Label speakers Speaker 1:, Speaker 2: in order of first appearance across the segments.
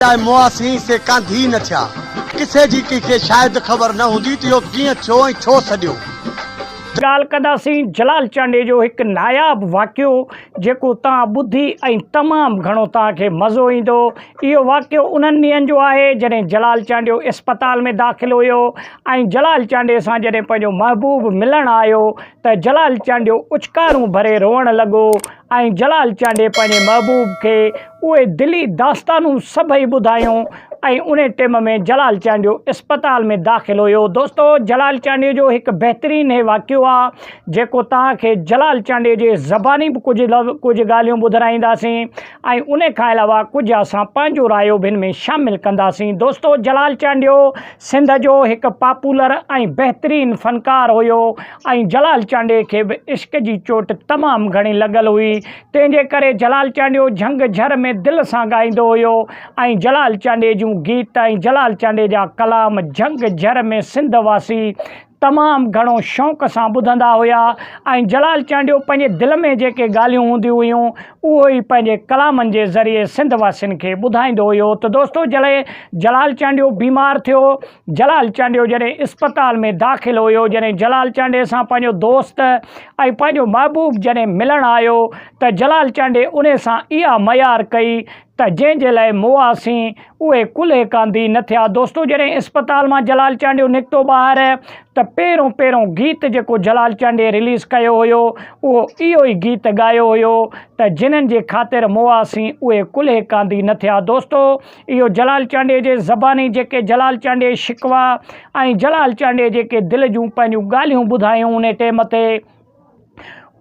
Speaker 1: मुआसी से कांधी न थिया किसे जी कंहिंखे शायदि ख़बर न हूंदी त इहो कीअं थियो ऐं छो सॼो।
Speaker 2: ॻाल्हि कंदासीं जलाल चांडे जो हिकु नायाबु वाक़ियो जेको तव्हां ॿुधी ऐं तमामु घणो तव्हांखे मज़ो ईंदो। इहो वाक़ियो उन्हनि ॾींहंनि जो आहे जॾहिं जलाल चांडियो इस्पताल में दाख़िल हुयो ऐं जलाल चांडे सां जॾहिं पंहिंजो महबूब मिलणु आयो त जलाल चांडियो उछकारूं भरे रोअणु लॻो ऐं जलाल चांडे पंहिंजे महबूब खे उहे दिली दास्तानूं सभई ॿुधायूं ऐं उन टाइम में जलाल चांडियो इस्पताल में दाख़िल हुयो। दोस्तो जलाल चांडे जो हिकु बहितरीनु हे वाक़ियो आहे जेको तव्हांखे जलाल चांडे जे ज़बानी बि कुझु ॻाल्हियूं ॿुधाईंदासीं ऐं उन खां अलावा कुझु असां पंहिंजो रायो भिन में शामिलु कंदासीं। दोस्तो जलाल चांडियो सिंध जो हिकु पॉपुलर ऐं बहितरीनु फ़नकार हुयो ऐं जलाल चांडे खे बि इश्क जी चोट तमामु घणी लॻल हुई। तंहिंजे करे जलाल चांडियो झंग झर में दिलि सां ॻाईंदो हुयो ऐं जलाल चांडे जूं गीत ऐं जलाल चांडे जा कलाम झंग झर में सिंध वासी तमामु घणो शौक़ सां ॿुधंदा हुआ ऐं जलाल चांडियो पंहिंजे दिलि में जेके ॻाल्हियूं हूंदियूं हुयूं उहो ई पंहिंजे कलामनि जे ज़रिए सिंध वासियुनि खे ॿुधाईंदो हुयो। त दोस्तो जलाल चांडियो बीमार थियो। जलाल चांडियो जॾहिं इस्पताल में दाख़िल हुयो, जॾहिं जलाल चांडे सां पंहिंजो दोस्त ऐं पंहिंजो महबूब जॾहिं मिलणु आयो त जलाल चांडे उन सां इहा मयार कई त जंहिंजे लाइ मुआसी उहे कुल्हे कांधी न थिया। दोस्तो जॾहिं इस्पताल मां जलाल चांडियो निकितो ॿाहिरि त पहिरों गीत जेको जलाल चांडे रिलीज़ कयो हुयो उहो इहो ई गीत ॻायो हुयो त जिन्हनि जे ख़ातिर मुआसी उहे कुल्हे कांधी न थिया। दोस्तो इहो जलाल चांडे जे ज़बानी जेके जलाल चांडे शिकवा ऐं जलाल चांडे जेके दिलि जूं पंहिंजूं ॻाल्हियूं ॿुधायूं उन टाइम ते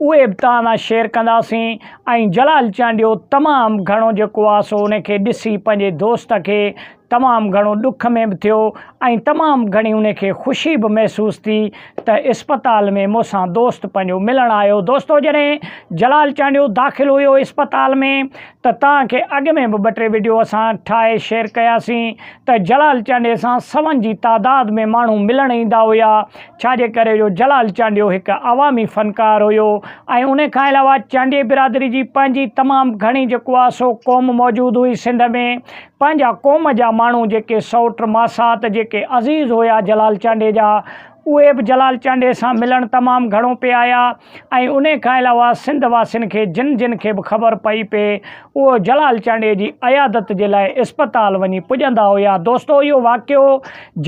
Speaker 2: उहे बि तव्हां सां शेयर कंदासीं ऐं जलाल चांडियो तमामु घणो जेको आहे सो उनखे ॾिसी पंहिंजे दोस्त खे तमामु घणो ॾुख में बि थियो ऐं तमामु घणी उनखे ख़ुशी बि महसूसु थी त इस्पताल में मूंसां दोस्त पंहिंजो मिलणु आयो। दोस्तो जॾहिं जलाल चांडियो दाख़िल हुयो इस्पताल में त तव्हांखे अॻु में बि ॿ टे वीडियो असां ठाहे शेयर कयासीं त जलाल चांडे सां सवनि जी तादाद में माण्हू मिलणु ईंदा हुआ। छाजे करे जो जलाल चांडियो हिकु अवामी फ़नकार हुयो ऐं उन खां अलावा चांडे बिरादरी जी पंहिंजी तमामु घणी जेको आहे सो क़ौम मौजूदु हुई सिंध में। पंहिंजा क़ौम जा माण्हू जेके सौट मासात जेके अज़ीज़ हुया जलाल चांडे जा उहे बि जलाल चांडे सां मिलणु तमामु घणो पिया आया ऐं उन खां अलावा सिंध वासियुनि खे जिन खे बि ख़बर पई पए उहो जलाल चांडे जी अयादत जे लाइ इस्पताल वञी पुॼंदा हुआ। दोस्तो इहो वाक़ियो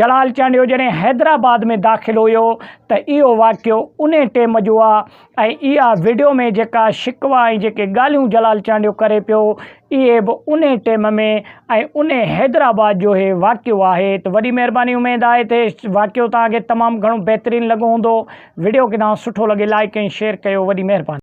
Speaker 2: जलाल चांडियो जॾहिं हैदराबाद में दाख़िल हुयो त इहो वाक़ियो उन टाइम जो आहे ऐं इहा वीडियो में जेका शिकवा ऐं जेके ॻाल्हियूं जलाल चांडियो करे पियो इहे बि उन टाइम में ऐं उन हैदराबाद जो हे वाक़ियो आहे। त वॾी महिरबानी उमेदु आहे त वाक़ियो तव्हांखे तमामु घणो बहितरीनु लॻो हूंदो। वीडियो खे तव्हां सुठो लॻे लाइक ऐं शेयर कयो। वॾी महिरबानी।